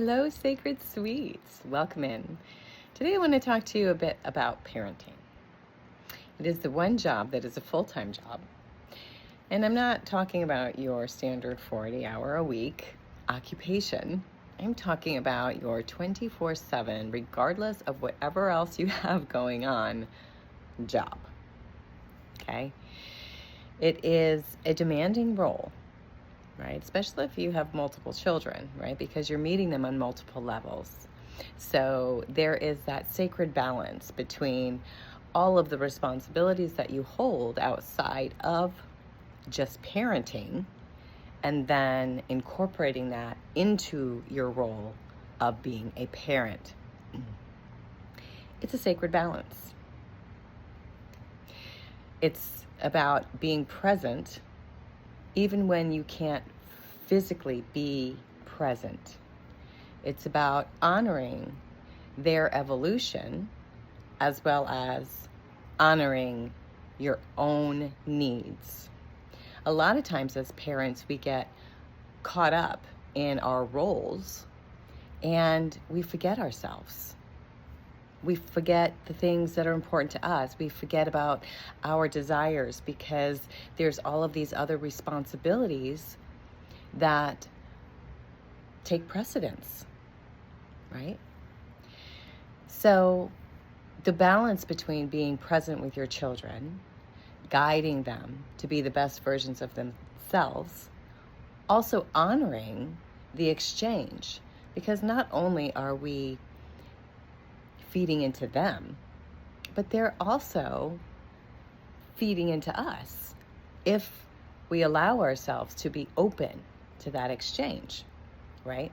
Hello, Sacred Sweets. Welcome in. Today I want to talk to you a bit about parenting. It is the one job that is a full-time job. And I'm not talking about your standard 40-hour-a-week occupation. I'm talking about your 24/7, regardless of whatever else you have going on, job. Okay? It is a demanding role, right? Especially if you have multiple children, right? Because you're meeting them on multiple levels. So there is that sacred balance between all of the responsibilities that you hold outside of just parenting and then incorporating that into your role of being a parent. It's a sacred balance. It's about being present even when you can't physically be present. It's about honoring their evolution as well as honoring your own needs. A lot of times as parents, we get caught up in our roles and we forget ourselves. We forget the things that are important to us. We forget about our desires because there's all of these other responsibilities that take precedence, right? So the balance between being present with your children, guiding them to be the best versions of themselves, also honoring the exchange, because not only are we feeding into them, but they're also feeding into us if we allow ourselves to be open to that exchange, right?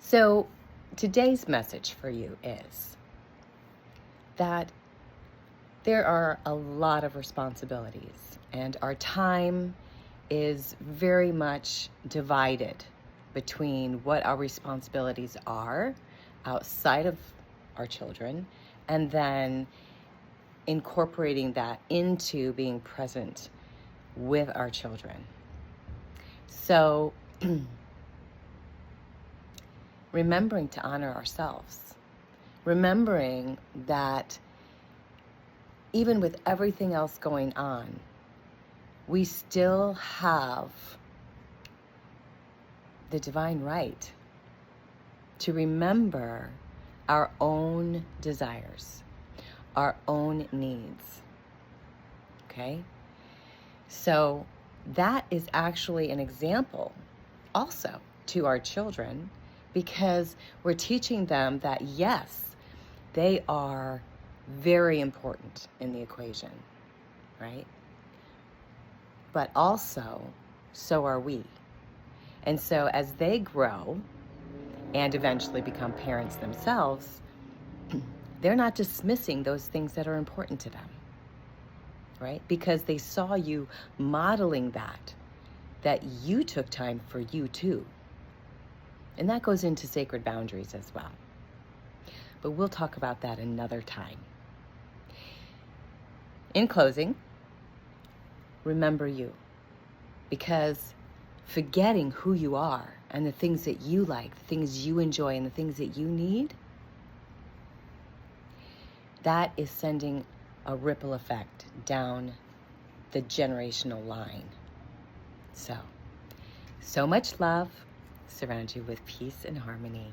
So today's message for you is that there are a lot of responsibilities and our time is very much divided between what our responsibilities are outside of our children, and then incorporating that into being present with our children. So remembering to honor ourselves, remembering that even with everything else going on, we still have the divine right to remember our own desires, our own needs, okay? So that is actually an example also to our children, because we're teaching them that yes, they are very important in the equation, right? But also, so are we. And so as they grow and eventually become parents themselves, they're not dismissing those things that are important to them, right? Because they saw you modeling that you took time for you too. And that goes into sacred boundaries as well. But we'll talk about that another time. In closing, remember you, because forgetting who you are and the things that you like, the things you enjoy, and the things that you need, that is sending a ripple effect down the generational line. So much love. Surround you with peace and harmony.